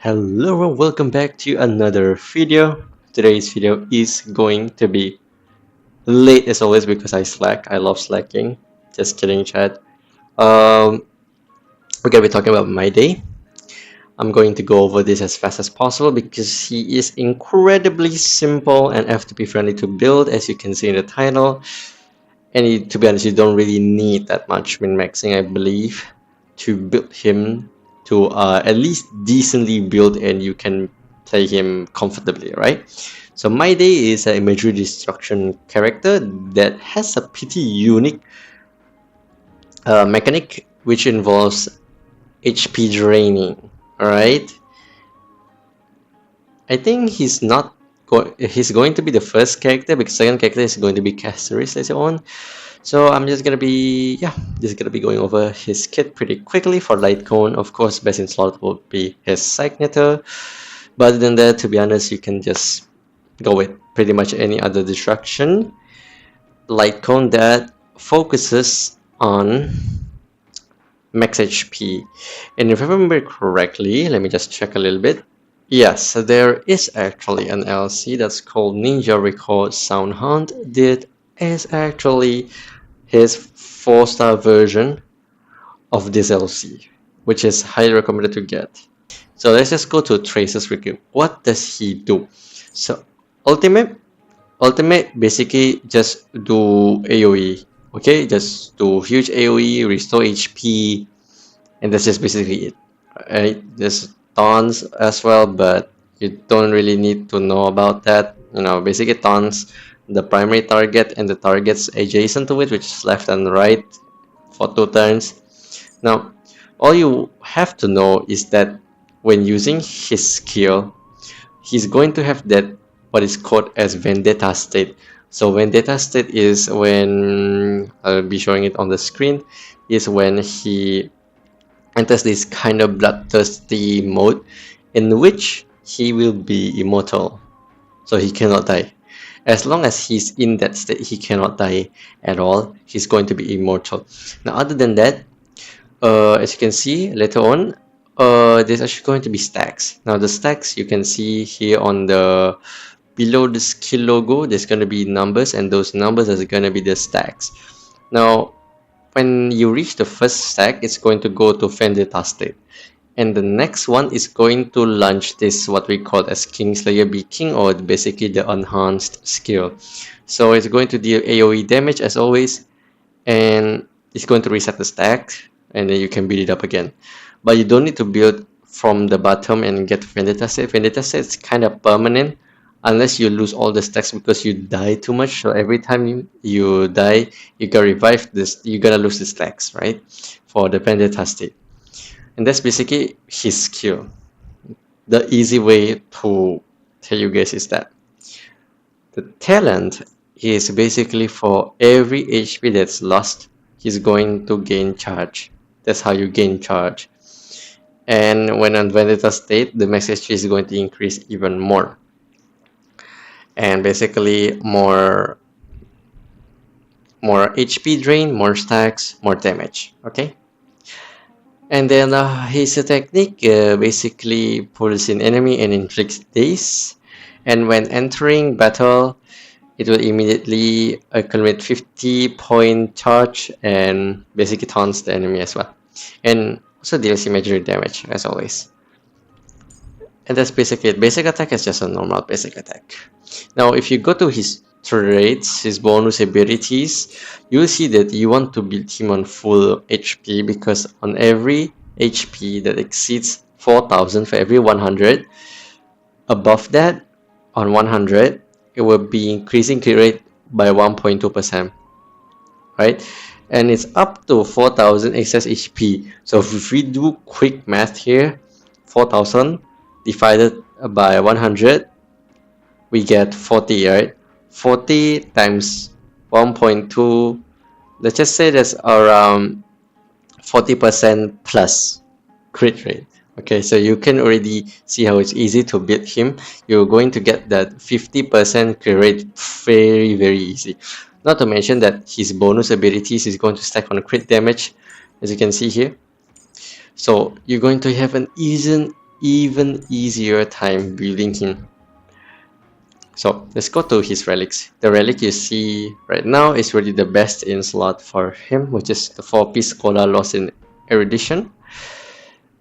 Hello and welcome back to another video. Today's video is going to be late as always because I slack. I love slacking. Just kidding, chat. Um, we're gonna be talking about Mydei. I'm going to go over this as fast as possible because he is incredibly simple and F2P friendly to build, as you can see in the title. And to be honest, you don't really need that much min-maxing, I believe, to build him to at least decently build, and you can play him comfortably, right? So Mydei is an imagery destruction character that has a pretty unique mechanic which involves HP draining. Alright, I think he's going to be the first character because second character is going to be Caceres later on. So I'm just gonna be going over his kit pretty quickly. For light cone, of course, best in slot will be his signature. But other than that, to be honest, you can just go with pretty much any other destruction. Light cone that focuses on max HP. And if I remember correctly, let me just check a little bit. Yes, there is actually an LC that's called Ninja Record Sound Hunt. That is actually his 4-star version of this LC, which is highly recommended to get. So let's just go to Tracer's Recruit. What does he do? So ultimate basically just do AoE. Okay, just do huge AoE, restore HP, and that's just basically it. Right? There's taunts as well, but you don't really need to know about that. You know, basically taunts the primary target and the targets adjacent to it, which is left and right for 2 turns. Now, all you have to know is that when using his skill, he's going to have that what is called as vendetta state. So vendetta state is when I'll be showing it on the screen, is when he enters this kind of bloodthirsty mode in which he will be immortal, so he cannot die. As long as he's in that state, he cannot die at all. He's going to be immortal. Now, other than that, as you can see later on, there's actually going to be stacks. Now, the stacks you can see here on the below the skill logo, there's going to be numbers, and those numbers are going to be the stacks. Now, when you reach the first stack, it's going to go to vendetta state, and the next one is going to launch this what we call as Kingslayer Be King, or basically the enhanced skill. So it's going to deal AoE damage as always, and it's going to reset the stack, and then you can build it up again. But you don't need to build from the bottom and get vendetta state. Vendetta state is kind of permanent unless you lose all the stacks because you die too much. So every time you die, you gotta revive this, you gotta lose the stacks, right, for the vendetta state. And that's basically his skill. The easy way to tell you guys is that the talent is basically for every HP that's lost, he's going to gain charge. That's how you gain charge. And when on vendetta state, the max HP is going to increase even more. And basically more HP drain, more stacks, more damage. Okay. And then his technique basically pulls in enemy and inflicts this. And when entering battle, it will immediately accumulate 50-point charge and basically taunts the enemy as well. And also deals imagery damage as always. And that's basically it. Basic attack is just a normal basic attack. Now, if you go to his traits, his bonus abilities, you'll see that you want to build him on full HP, because on every HP that exceeds 4000, for every 100 above that, on 100, it will be increasing crit rate by 1.2%, right? And it's up to 4000 excess HP. So if we do quick math here, 4000 divided by 100, we get 40, right? 40 times 1.2, let's just say that's around 40% plus crit rate. Okay, so you can already see how it's easy to build him. You're going to get that 50% crit rate very, very easy. Not to mention that his bonus abilities is going to stack on crit damage, as you can see here. So you're going to have an even easier time building him. So let's go to his relics. The relic you see right now is really the best in slot for him, which is the 4-piece Cola Lost in Erudition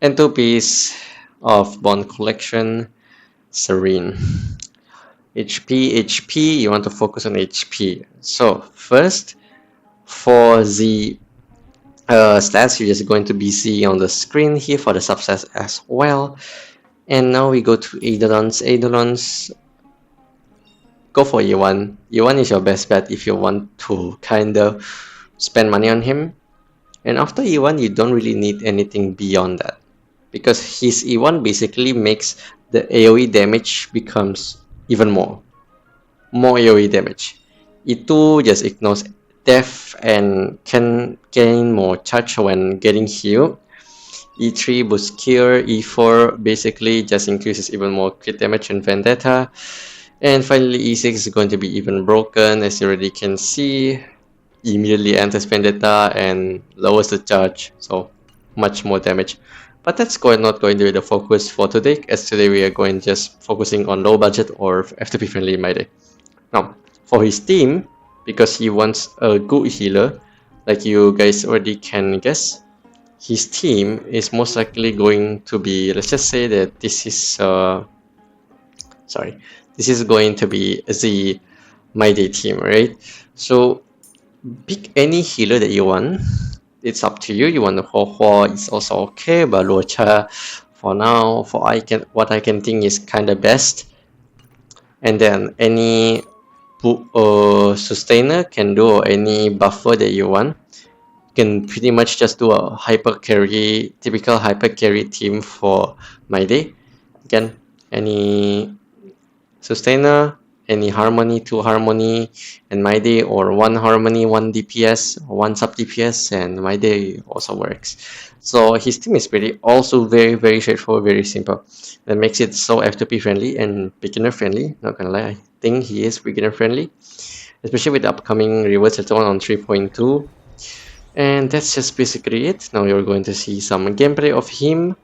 and 2-piece of Bond Collection Serene. HP, you want to focus on HP. So first, for the stats, you're just going to be seeing on the screen here for the subsets as well. And now we go to Eidolons. Eidolons, go for E1. E1 is your best bet if you want to kind of spend money on him. And after E1, you don't really need anything beyond that, because his E1 basically makes the AoE damage becomes even more AoE damage. E2 just ignores death and can gain more charge when getting healed. E3 boosts cure. E4 basically just increases even more crit damage and vendetta. And finally E6 is going to be even broken, as you already can see. Immediately enters vendetta and lowers the charge, so much more damage. But that's not going to be the focus for today, as today we are going just focusing on low budget or F2P friendly Mydei. Now, for his team, because he wants a good healer, like you guys already can guess, his team is most likely going to be, let's just say that this is this is going to be the Mydei team, right? So pick any healer that you want. It's up to you. You want the Ho, it's also okay, but Luocha for now, what I can think is kind of best. And then any sustainer can do, or any buffer that you want. You can pretty much just do a hyper carry, typical hyper carry team for Mydei. Again, any sustainer, any harmony, 2 harmony, and Mydei, or 1 harmony, 1 DPS, 1 sub DPS, and Mydei also works. So his team is also very straightforward, very simple. That makes it so F2P friendly and beginner friendly. Not gonna lie, I think he is beginner friendly, especially with the upcoming rewards later on 3.2. And that's just basically it. Now you're going to see some gameplay of him.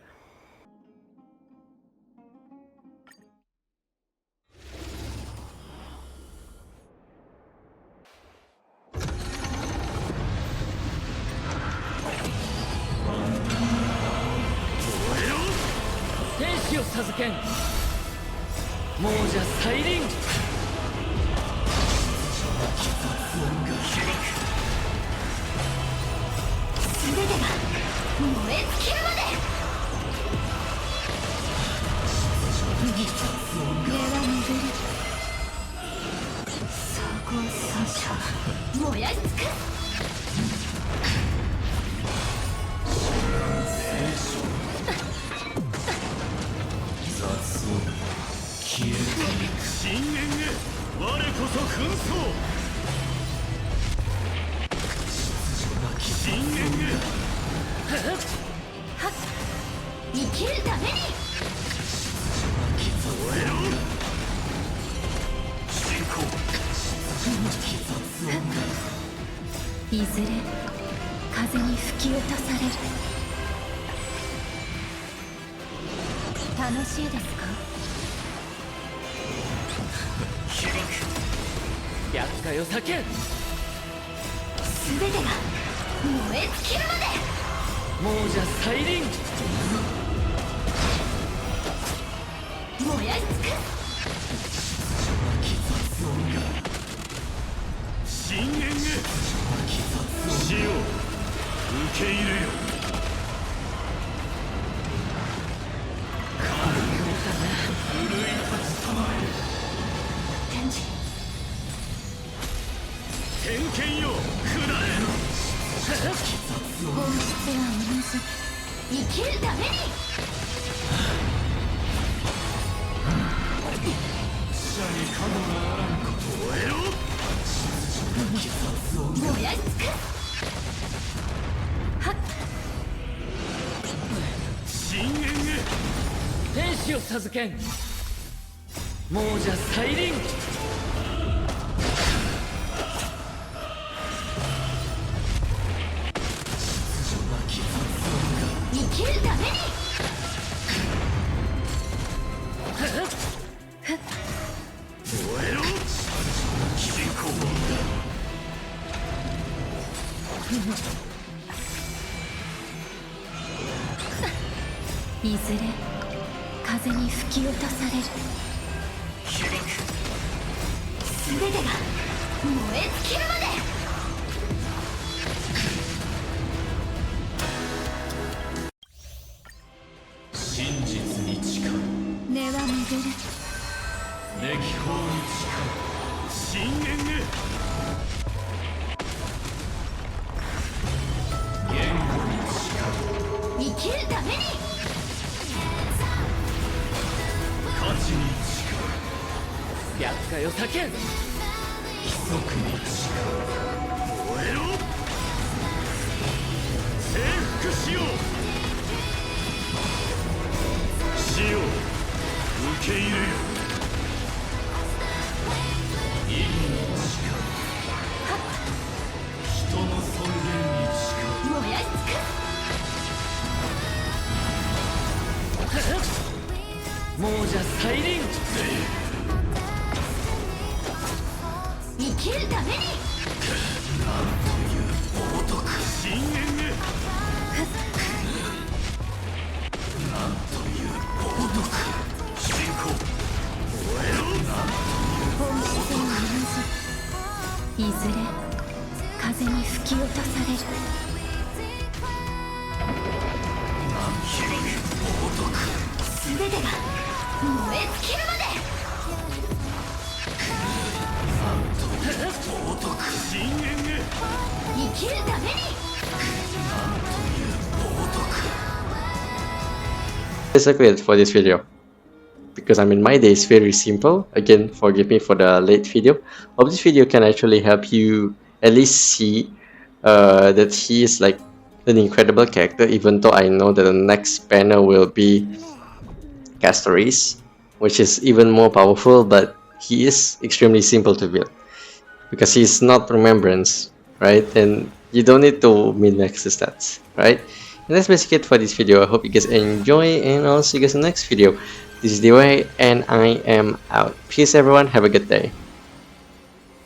いずれ風に吹き落とされる。全てが燃え尽きるまで。真実に誓う。根は巡る。歴法に誓う。深淵へ。言語に誓う。生きるために。価値に誓う。厄介を叫ん。規則に誓う。燃えろ。征服しよう。死を受け入れよ。意義に誓う。人の尊厳に誓う。燃やし尽く亡者再臨。生きるために。なんという冒涜。深淵へ。なんという冒涜。進行。燃えろ。なん本質を同じ。いずれ風に吹き落とされる。なんという冒涜。全てが燃え尽きるまで。冒涜。深淵へ。生きるために。なんという冒涜。Basically it for this video, because I mean my day is very simple. Again, forgive me for the late video. Hope this video can actually help you at least see that he is like an incredible character, even though I know that the next banner will be Castories, which is even more powerful, but he is extremely simple to build because he's not Remembrance, right? And you don't need to min-max the stats, right? And that's basically it for this video. I hope you guys enjoy, and I'll see you guys in the next video. This is DY, and I am out. Peace everyone, have a good day.